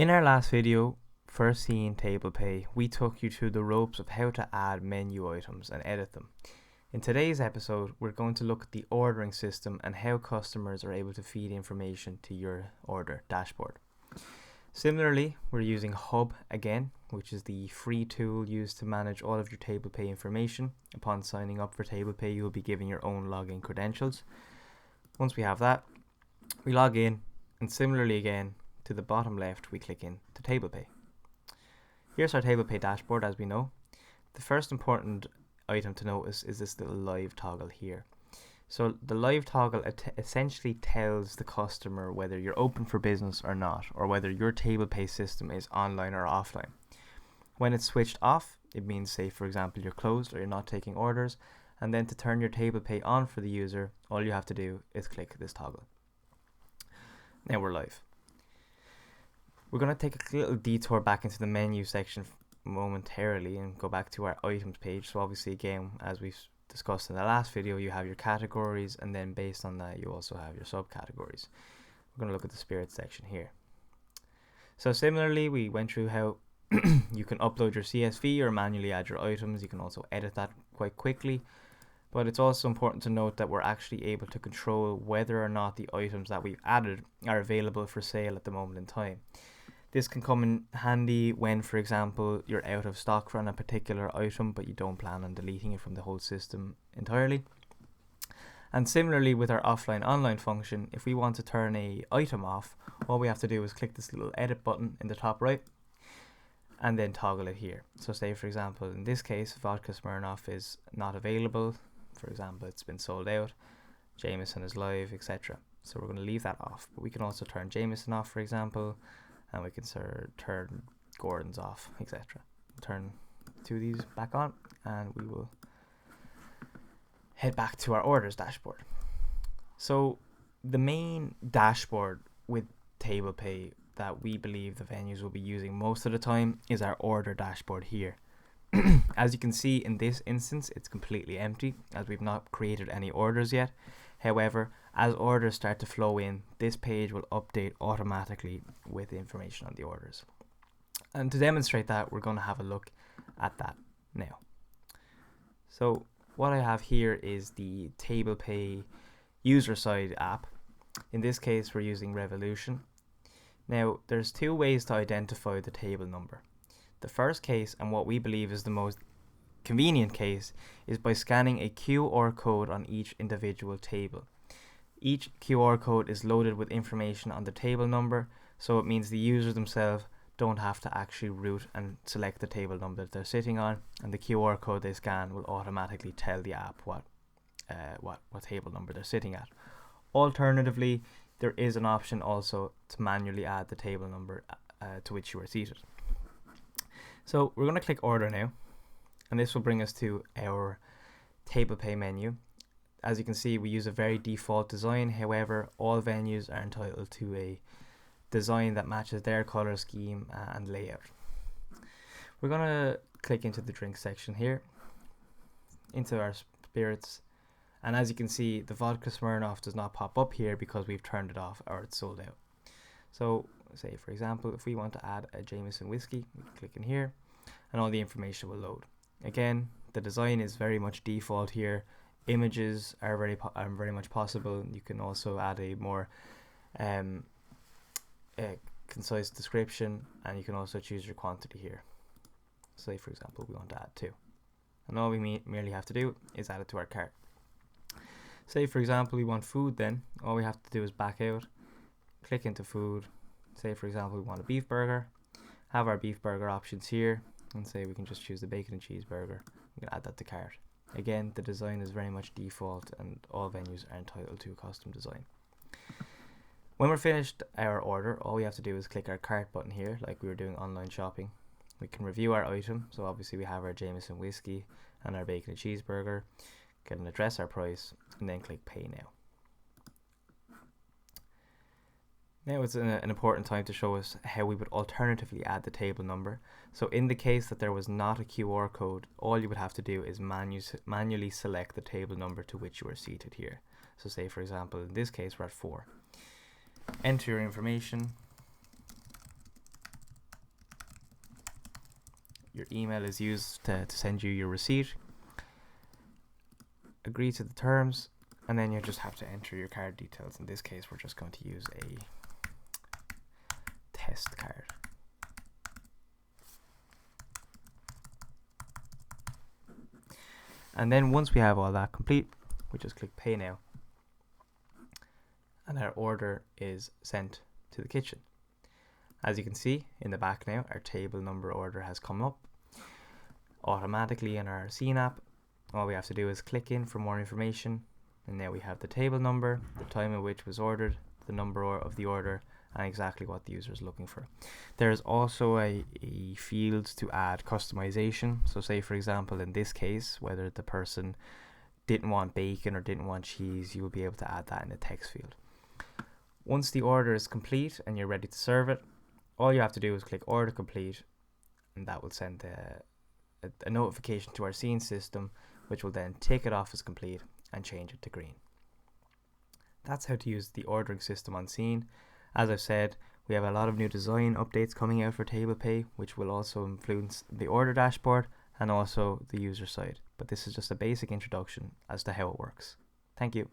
In our last video, first seeing Tablepay, we took you through the ropes of how to add menu items and edit them. In today's episode, we're going to look at the ordering system and how customers are able to feed information to your order dashboard. Similarly, we're using Hub again, which is the free tool used to manage all of your Tablepay information. Upon signing up for Tablepay, you'll be given your own login credentials. Once we have that, we log in, and similarly again, to the bottom left, we click in to Tablepay. Here's our Tablepay dashboard, as we know. The first important item to notice is this little live toggle here. So the live toggle essentially tells the customer whether you're open for business or not, or whether your Tablepay system is online or offline. When it's switched off, it means, say for example, you're closed or you're not taking orders, and then to turn your Tablepay on for the user, all you have to do is click this toggle. Now we're live. We're going to take a little detour back into the menu section momentarily and go back to our items page. So obviously again, as we've discussed in the last video, you have your categories, and then based on that you also have your subcategories. We're going to look at the spirits section here. So similarly, we went through how you can upload your CSV or manually add your items. You can also edit that quite quickly. But it's also important to note that we're actually able to control whether or not the items that we've added are available for sale at the moment in time. This can come in handy when, for example, you're out of stock on a particular item, but you don't plan on deleting it from the whole system entirely. And similarly with our offline online function, if we want to turn an item off, all we have to do is click this little edit button in the top right and then toggle it here. So say for example, in this case, vodka Smirnoff is not available. For example, it's been sold out, Jameson is live, etc. So we're going to leave that off, but we can also turn Jameson off, for example, and we can turn Gordon's off, etc. Turn two of these back on, and we will head back to our orders dashboard. So the main dashboard with Tablepay that we believe the venues will be using most of the time is our order dashboard here. As you can see in this instance, it's completely empty as we've not created any orders yet. However, as orders start to flow in, this page will update automatically with information on the orders. And to demonstrate that, we're going to have a look at that now. So what I have here is the Tablepay user side app. In this case, we're using Revolution. Now, there's two ways to identify the table number. The first case, and what we believe is the most convenient case, is by scanning a QR code on each individual table. Each QR code is loaded with information on the table number, so it means the users themselves don't have to actually root and select the table number that they're sitting on, and the QR code they scan will automatically tell the app what table number they're sitting at. Alternatively, there is an option also to manually add the table number to which you are seated. So we're going to click order now, and this will bring us to our Tablepay menu. As you can see, we use a very default design. However, all venues are entitled to a design that matches their color scheme and layout. We're going to click into the drink section here, into our spirits, and as you can see, the vodka Smirnoff does not pop up here because we've turned it off or it's sold out. So say for example, if we want to add a Jameson whiskey, we can click in here and all the information will load. Again, the design is very much default here. Images are very much possible. You can also add a more concise description, and you can also choose your quantity here. Say for example, we want to add 2, and all we merely have to do is add it to our cart. Say for example, we want food, then all we have to do is back out, click into food. Say for example, we want a beef burger, have our beef burger options here, and say we can just choose the bacon and cheeseburger. We can add that to cart. Again, the design is very much default, and all venues are entitled to a custom design. When we're finished our order, all we have to do is click our cart button here, like we were doing online shopping. We can review our item. So obviously we have our Jameson whiskey and our bacon and cheeseburger. Can address our price, and then click pay now. Now it's an important time to show us how we would alternatively add the table number. So in the case that there was not a QR code, all you would have to do is manually select the table number to which you are seated here. So say for example, in this case we're at 4. Enter your information, your email is used to send you your receipt. Agree to the terms, and then you just have to enter your card details. In this case, we're just going to use a test card. And then once we have all that complete, we just click pay now, and our order is sent to the kitchen. As you can see in the back now, our table number order has come up automatically in our Scene app. All we have to do is click in for more information, and now we have the table number, the time at which was ordered, the number of the order, and exactly what the user is looking for. There is also a field to add customization. So say for example in this case, whether the person didn't want bacon or didn't want cheese, you will be able to add that in the text field. Once the order is complete and you're ready to serve it, all you have to do is click order complete, and that will send a notification to our Scene system, which will then take it off as complete and change it to green. That's how to use the ordering system on Scene. As I've said, we have a lot of new design updates coming out for Tablepay, which will also influence the order dashboard and also the user side. But this is just a basic introduction as to how it works. Thank you.